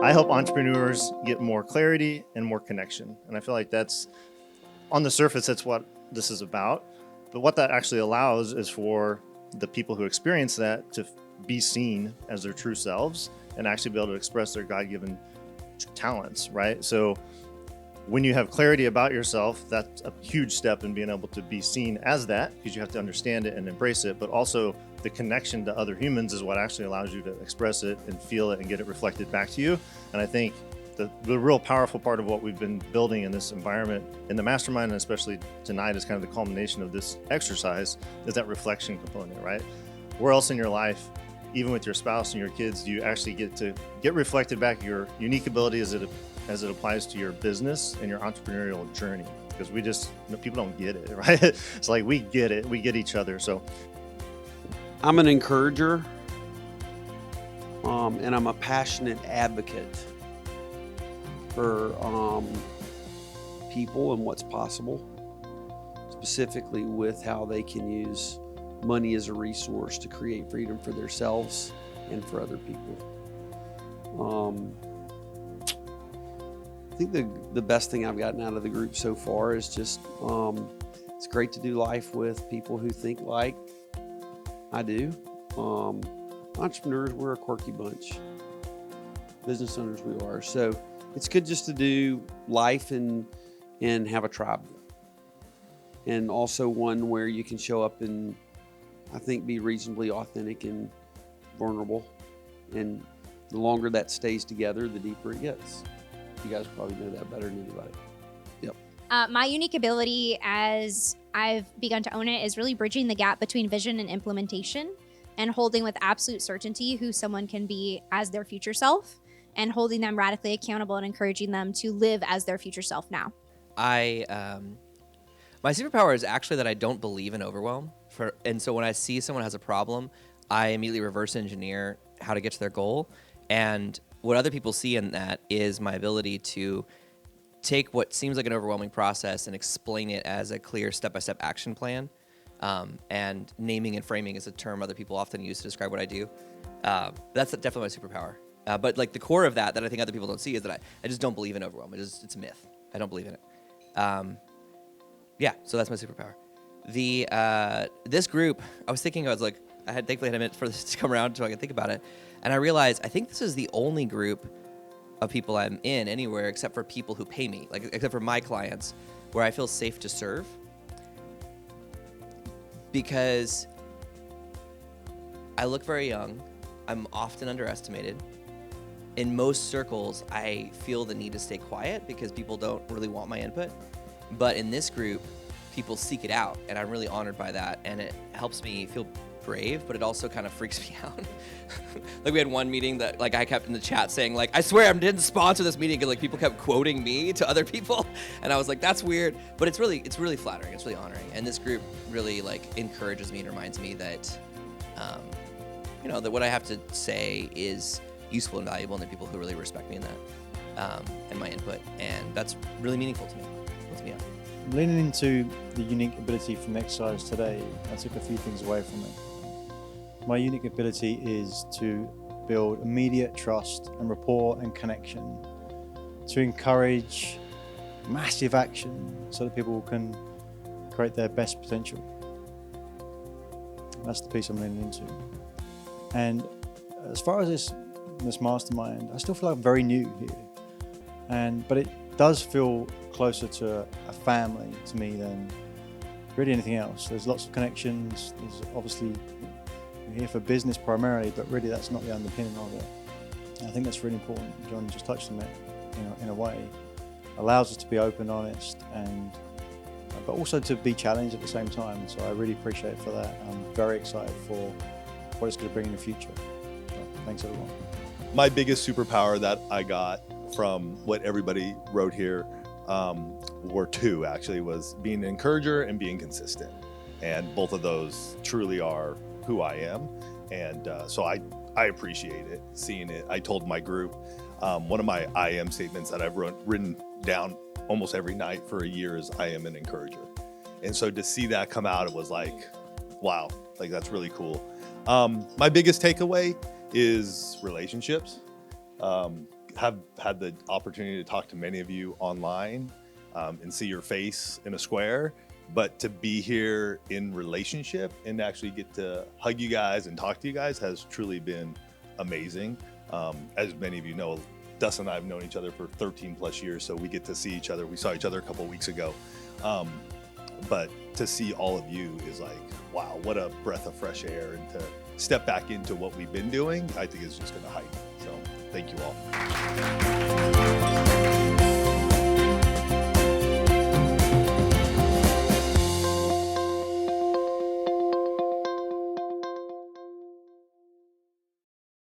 I help entrepreneurs get more clarity and more connection. And I feel like that's, on the surface, that's what this is about. But what that actually allows is for the people who experience that to be seen as their true selves and actually be able to express their God-given talents, right? So when you have clarity about yourself, that's a huge step in being able to be seen as that, because you have to understand it and embrace it. But also the connection to other humans is what actually allows you to express it and feel it and get it reflected back to you. And I think the real powerful part of what we've been building in this environment, in the mastermind, and especially tonight, is kind of the culmination of this exercise, is that reflection component, right? Where else in your life, even with your spouse and your kids, do you actually get to get reflected back your unique ability as it applies to your business and your entrepreneurial journey? Because people don't get it, right? It's like, we get it, we get each other. So I'm an encourager, and I'm a passionate advocate for people and what's possible, specifically with how they can use money as a resource to create freedom for themselves and for other people. I think the best thing I've gotten out of the group so far is just it's great to do life with people who think like I do. Entrepreneurs, we're a quirky bunch. Business owners, we are. So it's good just to do life and have a tribe. And also one where you can show up and, I think, be reasonably authentic and vulnerable. And the longer that stays together, the deeper it gets. You guys probably know that better than anybody. Yep. My unique ability, as I've begun to own it, is really bridging the gap between vision and implementation, and holding with absolute certainty who someone can be as their future self, and holding them radically accountable and encouraging them to live as their future self now. My superpower is actually that I don't believe in overwhelm. And so when I see someone has a problem, I immediately reverse engineer how to get to their goal. And what other people see in that is my ability to take what seems like an overwhelming process and explain it as a clear step-by-step action plan. And naming and framing is a term other people often use to describe what I do. That's definitely my superpower. But like the core of that I think other people don't see is that I just don't believe in overwhelm. It's a myth. I don't believe in it. Yeah, so that's my superpower. This group, I was thinking, thankfully had a minute for this to come around so I could think about it. And I realized I think this is the only group of people I'm in anywhere except for people who pay me, except for my clients, where I feel safe to serve. Because I look very young. I'm often underestimated. In most circles, I feel the need to stay quiet because people don't really want my input. But in this group, people seek it out, and I'm really honored by that. And it helps me feel brave, but it also kind of freaks me out. We had one meeting that I kept in the chat saying I swear I didn't sponsor this meeting, because people kept quoting me to other people, and I was like, that's weird. But it's really flattering. It's really honoring. And this group really encourages me and reminds me that that what I have to say is useful and valuable, and there are people who really respect me in that and my input, and that's really meaningful to me. Lifts me up. Leaning into the unique ability from the exercise today, I took a few things away from it. My unique ability is to build immediate trust and rapport and connection, to encourage massive action so that people can create their best potential. That's the piece I'm leaning into. And as far as this mastermind, I still feel like I'm very new here, but it does feel closer to a family to me than really anything else. There's lots of connections. There's obviously, we're here for business primarily, but really that's not the underpinning of it. And I think that's really important. John just touched on it, in a way. Allows us to be open, honest, but also to be challenged at the same time. So I really appreciate it for that. I'm very excited for what it's going to bring in the future. So thanks everyone. My biggest superpower that I got from what everybody wrote here were two, actually, was being an encourager and being consistent. And both of those truly are who I am. And so I appreciate it, seeing it. I told my group, one of my I am statements that I've written down almost every night for a year is I am an encourager. And so to see that come out, it was like, wow, that's really cool. My biggest takeaway is relationships. have had the opportunity to talk to many of you online and see your face in a square, but to be here in relationship and actually get to hug you guys and talk to you guys has truly been amazing. As many of you know, Dustin and I have known each other for 13 plus years, so we get to see each other. We saw each other a couple of weeks ago. But to see all of you is like, wow, what a breath of fresh air. And to step back into what we've been doing, I think is just going to heighten. So thank you all.